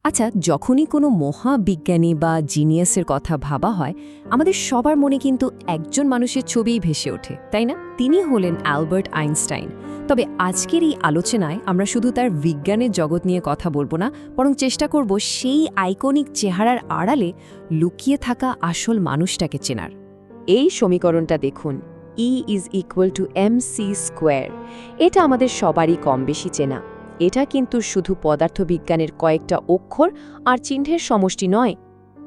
আচ্ছা, যখনই কোনো মহাবিজ্ঞানী বা জিনিয়াসের কথা ভাবা হয় আমাদের সবার মনে কিন্তু একজন মানুষের ছবিই ভেসে ওঠে, তাই না? তিনি হলেন অ্যালবার্ট আইনস্টাইন। তবে আজকের এই আলোচনায় আমরা শুধু তার বিজ্ঞানের জগৎ নিয়ে কথা বলবো না, বরং চেষ্টা করব সেই আইকনিক চেহারার আড়ালে লুকিয়ে থাকা আসল মানুষটাকে চেনার। এই সমীকরণটা দেখুন, E=mc²। এটা আমাদের সবারই কম বেশি চেনা। এটা কিন্তু শুধু পদার্থবিজ্ঞানের কয়েকটা অক্ষর আর চিহ্নের সমষ্টি নয়,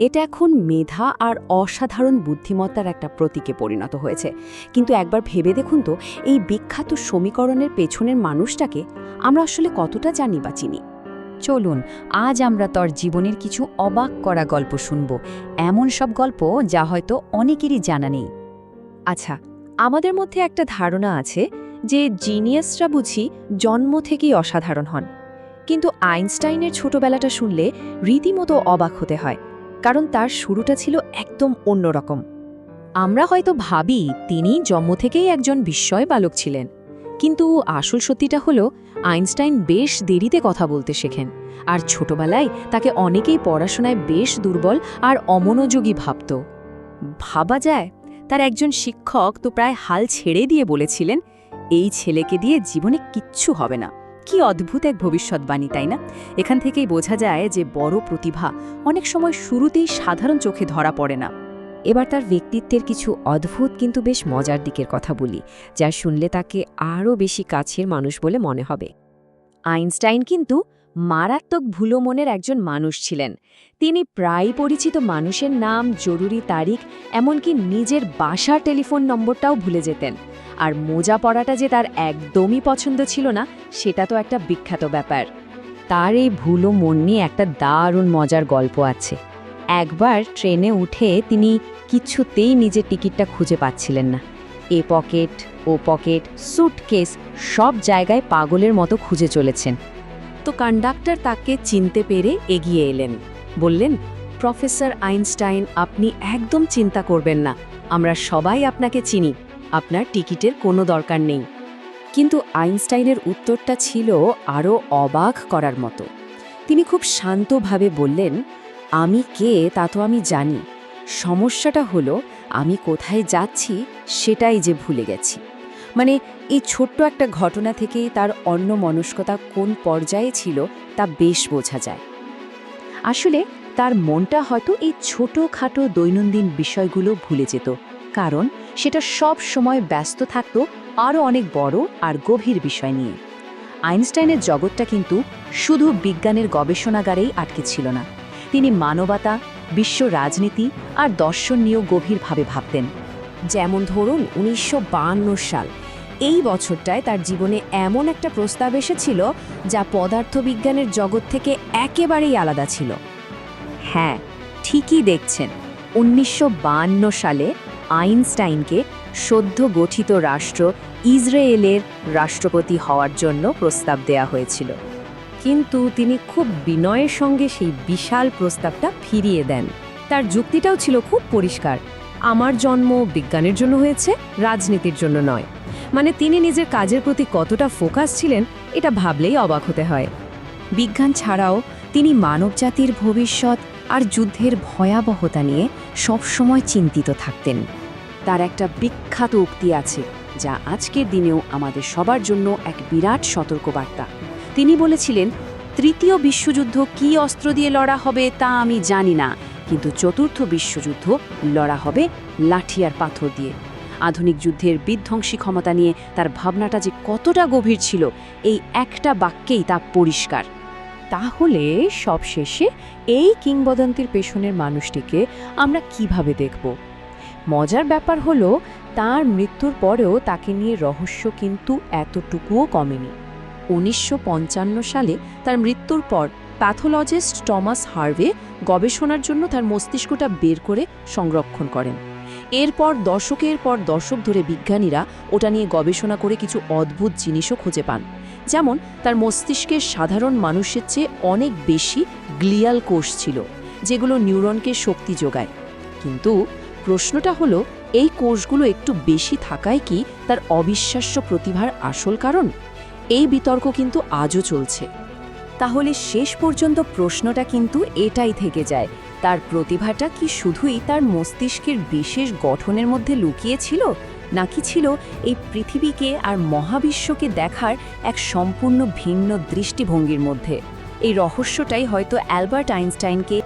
এটা এখন মেধা আর অসাধারণ বুদ্ধিমত্তার একটা প্রতীকে পরিণত হয়েছে। কিন্তু একবার ভেবে দেখুন তো, এই বিখ্যাত সমীকরণের পেছনের মানুষটাকে আমরা আসলে কতটা জানি বা চিনি। চলুন আজ আমরা তার জীবনের কিছু অবাক করা গল্প শুনব, এমন সব গল্প যা হয়তো অনেকেরই জানা নেই। আচ্ছা, আমাদের মধ্যে একটা ধারণা আছে যে জিনিয়াসরা বুঝি জন্ম থেকেই অসাধারণ হন, কিন্তু আইনস্টাইনের ছোটবেলাটা শুনলে রীতিমতো অবাক হতে হয়, কারণ তার শুরুটা ছিল একদম অন্যরকম। আমরা হয়তো ভাবি তিনি জন্ম থেকেই একজন বিস্ময় বালক ছিলেন, কিন্তু আসল সত্যিটা হলো আইনস্টাইন বেশ দেরিতে কথা বলতে শেখেন, আর ছোটবেলায় তাকে অনেকেই পড়াশোনায় বেশ দুর্বল আর অমনোযোগী ভাবত। ভাবা যায়, তার একজন শিক্ষক তো প্রায় হাল ছেড়ে দিয়ে বলেছিলেন, এই ছেলেকে দিয়ে জীবনে কিচ্ছু হবে না। কি অদ্ভুত এক ভবিষ্যৎবাণী, তাই না? এখান থেকেই বোঝা যায় যে বড় প্রতিভা অনেক সময় শুরুতেই সাধারণ চোখে ধরা পড়ে না। এবার তার ব্যক্তিত্বের কিছু অদ্ভুত কিন্তু বেশ মজার দিকের কথা বলি, যা শুনলে তাকে আরও বেশি কাছের মানুষ বলে মনে হবে। আইনস্টাইন কিন্তু মারাত্মক ভুলো মনের একজন মানুষ ছিলেন। তিনি প্রায় পরিচিত মানুষের নাম, জরুরি তারিখ, এমনকি নিজের বাসার টেলিফোন নম্বরটাও ভুলে যেতেন। আর মোজা পরাটা যে তার একদমই পছন্দ ছিল না, সেটা তো একটা বিখ্যাত ব্যাপার। তার এই ভুলো মন নিয়ে একটা দারুণ মজার গল্প আছে। একবার ট্রেনে উঠে তিনি কিছুতেই নিজের টিকিটটা খুঁজে পাচ্ছিলেন না। এ পকেট, ও পকেট, স্যুটকেস, সব জায়গায় পাগলের মতো খুঁজে চলেছেন। তো কন্ডাক্টর তাকে চিনতে পেরে এগিয়ে এলেন, বললেন, প্রফেসর আইনস্টাইন, আপনি একদম চিন্তা করবেন না, আমরা সবাই আপনাকে চিনি, আপনার টিকিটের কোনো দরকার নেই। কিন্তু আইনস্টাইনের উত্তরটা ছিল আরও অবাক করার মতো। তিনি খুব শান্তভাবে বললেন, আমি কে তা তো আমি জানি, সমস্যাটা হলো আমি কোথায় যাচ্ছি সেটাই যে ভুলে গেছি। মানে এই ছোট্ট একটা ঘটনা থেকেই তার অন্যমনস্কতা কোন পর্যায়ে ছিল তা বেশ বোঝা যায়। আসলে তার মনটা হয়তো এই ছোটোখাটো দৈনন্দিন বিষয়গুলো ভুলে যেত, কারণ সেটা সব সময় ব্যস্ত থাকত আরও অনেক বড় আর গভীর বিষয় নিয়ে। আইনস্টাইনের জগৎটা কিন্তু শুধু বিজ্ঞানের গবেষণাগারেই আটকে ছিল না। তিনি মানবতা, বিশ্ব রাজনীতি আর দর্শন নিয়েও গভীরভাবে ভাবতেন। যেমন ধরুন ১৯৫২ সাল, এই বছরটায় তার জীবনে এমন একটা প্রস্তাব এসেছিল যা পদার্থবিজ্ঞানের জগৎ থেকে একেবারেই আলাদা ছিল। হ্যাঁ, ঠিকই দেখছেন, ১৯৫২ সালে আইনস্টাইনকে সদ্য গঠিত রাষ্ট্র ইসরায়েলের রাষ্ট্রপতি হওয়ার জন্য প্রস্তাব দেয়া হয়েছিল। কিন্তু তিনি খুব বিনয়ের সঙ্গে সেই বিশাল প্রস্তাবটা ফিরিয়ে দেন। তার যুক্তিটাও ছিল খুব পরিষ্কার, আমার জন্ম বিজ্ঞানের জন্য হয়েছে, রাজনীতির জন্য নয়। মানে তিনি নিজের কাজের প্রতি কতটা ফোকাস ছিলেন, এটা ভাবলেই অবাক হতে হয়। বিজ্ঞান ছাড়াও তিনি মানবজাতির ভবিষ্যৎ আর যুদ্ধের ভয়াবহতা নিয়ে সবসময় চিন্তিত থাকতেন। তার একটা বিখ্যাত উক্তি আছে, যা আজকের দিনেও আমাদের সবার জন্য এক বিরাট সতর্কবার্তা। তিনি বলেছিলেন, তৃতীয় বিশ্বযুদ্ধ কী অস্ত্র দিয়ে লড়া হবে তা আমি জানি না, কিন্তু চতুর্থ বিশ্বযুদ্ধ লড়া হবে লাঠি আর পাথর দিয়ে। আধুনিক যুদ্ধের বিধ্বংসী ক্ষমতা নিয়ে তার ভাবনাটা যে কতটা গভীর ছিল, এই একটা বাক্যেই তা পরিষ্কার। তাহলে সবশেষে এই কিংবদন্তির পেছনের মানুষটিকে আমরা কিভাবে দেখব? মজার ব্যাপার হলো, তার মৃত্যুর পরেও তাকে নিয়ে রহস্য কিন্তু এতটুকুও কমেনি। ১৯৫৫ সালে তার মৃত্যুর পর প্যাথোলজিস্ট টমাস হার্ভে গবেষণার জন্য তার মস্তিষ্কটা বের করে সংরক্ষণ করেন। এরপর দশকের পর দশক ধরে বিজ্ঞানীরা ওটা নিয়ে গবেষণা করে কিছু অদ্ভুত জিনিসও খুঁজে পান। যেমন তার মস্তিষ্কের সাধারণ মানুষের চেয়ে অনেক বেশি গ্লিয়াল কোষ ছিল, যেগুলো নিউরনকে শক্তি যোগায়। কিন্তু প্রশ্নটা হলো, এই কোষগুলো একটু বেশি থাকায় কি তার অবিশ্বাস্য প্রতিভার আসল কারণ? এই বিতর্ক কিন্তু আজও চলছে। তাহলে শেষ পর্যন্ত প্রশ্নটা কিন্তু এটাই থেকে যায়, তার প্রতিভাটা কি শুধুই তার মস্তিষ্কের বিশেষ গঠনের মধ্যে লুকিয়ে ছিল, নাকি ছিল এই পৃথিবীকে আর মহাবিশ্বকে দেখার এক সম্পূর্ণ ভিন্ন দৃষ্টিভঙ্গির মধ্যে? এই রহস্যটাই হয়তো অ্যালবার্ট আইনস্টাইনকে